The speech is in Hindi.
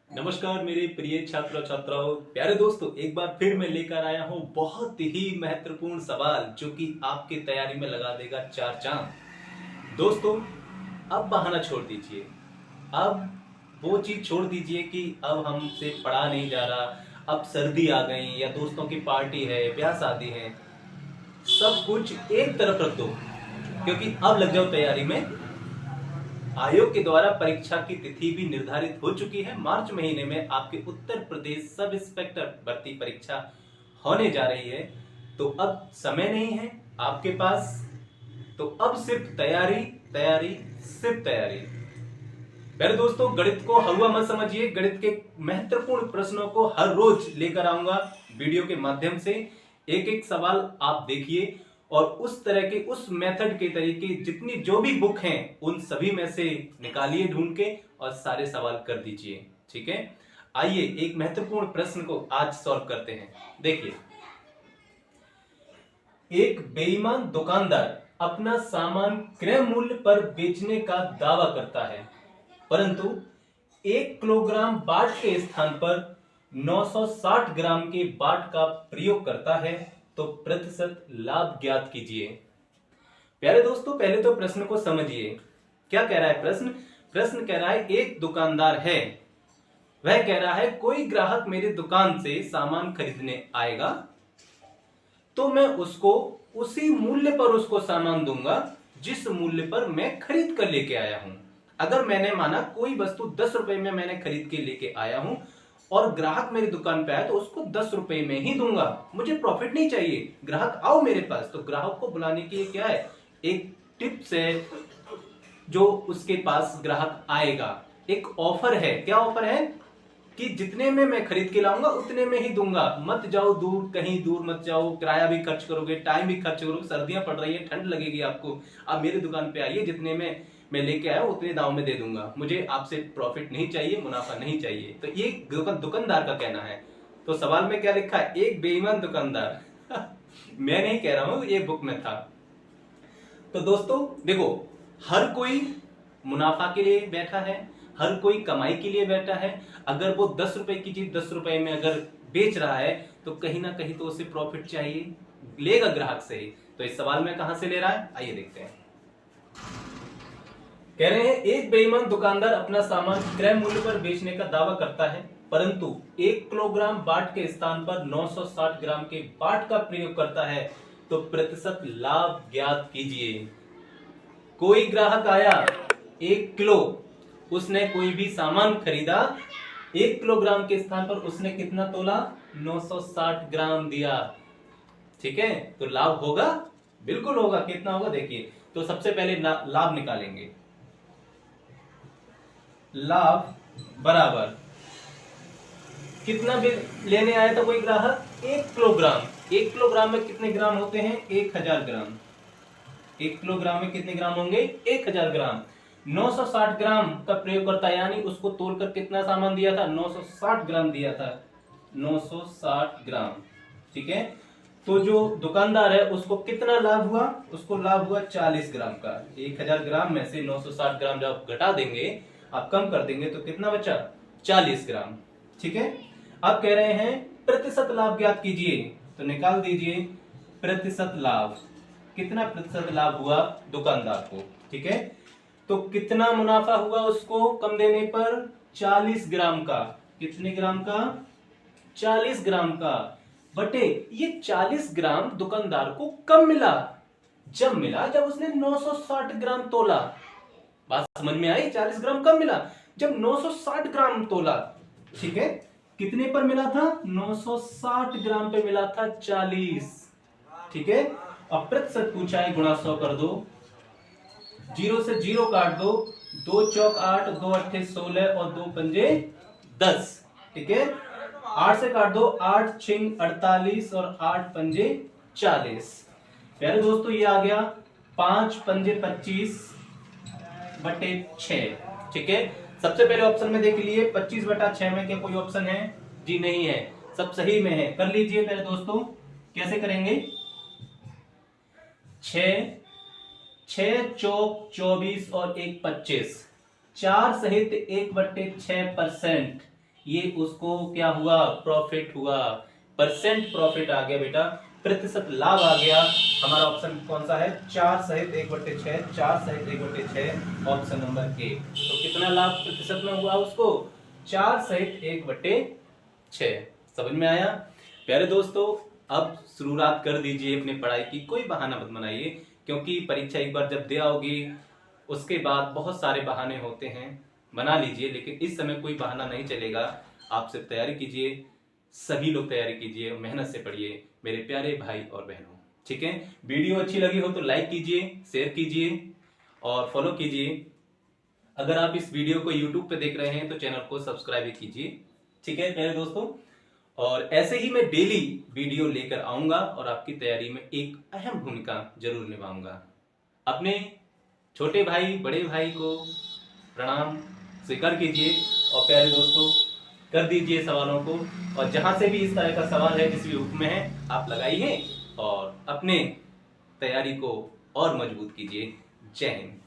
नमस्कार मेरे प्रिय छात्र छात्राओं, प्यारे दोस्तों, एक बार फिर मैं लेकर आया हूँ बहुत ही महत्वपूर्ण सवाल जो कि आपकी तैयारी में लगा देगा चार चांद। दोस्तों, अब बहाना छोड़ दीजिए। अब वो चीज छोड़ दीजिए कि अब हमसे पढ़ा नहीं जा रहा, अब सर्दी आ गई या दोस्तों की पार्टी है, ब्याह शादी है, सब कुछ एक तरफ रख दो क्योंकि अब लग जाओ तैयारी में। आयोग के द्वारा परीक्षा की तिथि भी निर्धारित हो चुकी है। मार्च महीने में आपके उत्तर प्रदेश सब इंस्पेक्टर भर्ती परीक्षा होने जा रही है। तो अब समय नहीं है आपके पास, तो अब सिर्फ तैयारी, तैयारी, सिर्फ तैयारी। प्यारे दोस्तों, गणित को हलवा मत समझिए। गणित के महत्वपूर्ण प्रश्नों को हर रोज लेकर आऊंगा वीडियो के माध्यम से। एक एक सवाल आप देखिए और उस तरह के, उस मेथड के तरीके, जितनी जो भी बुक हैं उन सभी में से निकालिए ढूंढ के और सारे सवाल कर दीजिए। ठीक है, आइए एक महत्वपूर्ण प्रश्न को आज सॉल्व करते हैं। देखिए, एक बेईमान दुकानदार अपना सामान क्रय मूल्य पर बेचने का दावा करता है, परंतु 1 किलोग्राम बाट के स्थान पर 960 ग्राम के बाट का प्रयोग करता है, तो प्रतिशत लाभ ज्ञात कीजिए। प्यारे दोस्तों, पहले तो प्रश्न को समझिए। क्या कह रहा है प्रश्न? प्रश्न कह रहा है एक दुकानदार है, वह कह रहा है कोई ग्राहक मेरी दुकान से सामान खरीदने आएगा तो मैं उसको उसी मूल्य पर उसको सामान दूंगा जिस मूल्य पर मैं खरीद कर लेके आया हूं। अगर मैंने माना कोई वस्तु 10 रुपए में मैंने खरीद के लेके आया हूं और ग्राहक मेरी दुकान पे आया तो उसको 10 रुपए में ही दूंगा। मुझे प्रॉफिट नहीं चाहिए, ग्राहक आओ मेरे पास। तो ग्राहक को बुलाने के लिए क्या है, एक टिप्स है जो उसके पास ग्राहक आएगा। एक ऑफर है। क्या ऑफर है? कि जितने में मैं खरीद के लाऊंगा उतने में ही दूंगा। मत जाओ दूर, कहीं दूर मत जाओ, किराया भी खर्च करोगे, टाइम भी खर्च करोगे, सर्दियां पड़ रही है, ठंड लगेगी आपको। आप मेरी दुकान पे आइए, जितने में मैं लेके आया उतने दाम में दे दूंगा। मुझे आपसे प्रॉफिट नहीं चाहिए, मुनाफा नहीं चाहिए। तो ये दुकानदार का कहना है। तो सवाल में क्या लिखा है? एक बेईमान दुकानदार मैं नहीं कह रहा हूं, ये बुक में था। तो दोस्तों देखो, हर कोई मुनाफा के लिए बैठा है, हर कोई कमाई के लिए बैठा है। अगर वो 10 रुपए की चीज 10 रुपए में अगर बेच रहा है तो कहीं ना कहीं तो उसे प्रॉफिट चाहिए, लेगा ग्राहक से ही। तो इस सवाल में कहां से ले रहा है, आइए देखते हैं। कह रहे हैं एक बेईमान दुकानदार अपना सामान क्रय मूल्य पर बेचने का दावा करता है, परंतु 1 किलोग्राम बाट के स्थान पर 960 ग्राम के बाट का प्रयोग करता है, तो प्रतिशत लाभ ज्ञात कीजिए। कोई ग्राहक आया, 1 किलो, उसने कोई भी सामान खरीदा, 1 किलोग्राम के स्थान पर उसने कितना तोला? 960 ग्राम दिया। ठीक है, तो लाभ होगा? बिल्कुल होगा। कितना होगा देखिए। तो सबसे पहले लाभ निकालेंगे। लाभ बराबर कितना लेने आया था कोई ग्राहक? 1 किलोग्राम। 1 किलोग्राम में कितने ग्राम होते हैं? 1000 ग्राम। 1 किलोग्राम में कितने ग्राम होंगे? 1000 ग्राम। 960 ग्राम का प्रयोग करता है, यानी उसको तोलकर कितना सामान दिया था? 960 ग्राम दिया था। 960 ग्राम। ठीक है, तो जो दुकानदार है उसको कितना लाभ हुआ? उसको लाभ हुआ 40 ग्राम का। 1000 ग्राम में से 960 ग्राम जब घटा देंगे, आप कम कर देंगे, तो कितना बचा? 40 ग्राम। ठीक है, अब कह रहे हैं प्रतिशत लाभ ज्ञात कीजिए। तो निकाल दीजिए प्रतिशत लाभ। कितना प्रतिशत लाभ हुआ दुकानदार को? ठीक है, तो कितना मुनाफा हुआ उसको कम देने पर? 40 ग्राम का। कितने ग्राम का? 40 ग्राम का। बटे ये 40 ग्राम दुकानदार को कब मिला? जब मिला जब उसने 960 ग्राम तोला। बात समझ में आई? 40 ग्राम कब मिला? जब 960 ग्राम तोला। ठीक है, कितने पर मिला था? 960 ग्राम पे मिला था 40। ठीक है, अब प्रतिशत पूछा है, गुणा 100 कर दो, 0 से 0 काट दो, 2 चौक 8, 2 अट्ठे 16 और 2 पंजे 10। ठीक है, 8 से काट दो, 8 छिंग 48 और 8 पंजे 40। प्यारे दोस्तों, ये आ गया 5 पंजे 25 बटे 6। ठीक है, सबसे पहले ऑप्शन में देख लीजिए, 25 बटा 6 में क्या कोई ऑप्शन है? जी नहीं है, सब सही में है। कर लीजिए मेरे दोस्तों, कैसे करेंगे? 6 चौक 24 और 1 25, 4 सहित 1/6%, ये उसको क्या हुआ, प्रॉफिट हुआ, परसेंट प्रॉफिट आ गया बेटा, प्रतिशत लाभ आ गया। हमारा ऑप्शन कौन सा है, 4 सहित 1/6, 4 सहित 1/6, ऑप्शन नंबर ए। तो कितना लाभ प्रतिशत में हुआ उसको, 4 सहित 1/6। समझ में आया प्यारे दोस्तों। अब शुरुआत कर दीजिए अपनी पढ़ाई की, कोई बहाना मत बनाइए, क्योंकि परीक्षा एक बार जब दे आओगी उसके बाद बहुत सारे बहाने होते हैं, बना लीजिए, लेकिन इस समय कोई बहाना नहीं चलेगा। आप सिर्फ तैयारी कीजिए, सभी लोग तैयारी कीजिए, मेहनत से पढ़िए मेरे प्यारे भाई और बहनों, ठीक है। वीडियो अच्छी लगी हो तो लाइक कीजिए, शेयर कीजिए और फॉलो कीजिए। अगर आप इस वीडियो को यूट्यूब पे देख रहे हैं तो चैनल को सब्सक्राइब भी कीजिए, ठीक है प्यारे दोस्तों। और ऐसे ही मैं डेली वीडियो लेकर आऊंगा और आपकी तैयारी में एक अहम भूमिका जरूर निभाऊंगा। अपने छोटे भाई बड़े भाई को प्रणाम स्वीकार कीजिए और प्यारे दोस्तों कर दीजिए सवालों को, और जहां से भी इस तरह का सवाल है जिस भी बुक में है आप लगाइए और अपने तैयारी को और मजबूत कीजिए। जय हिंद।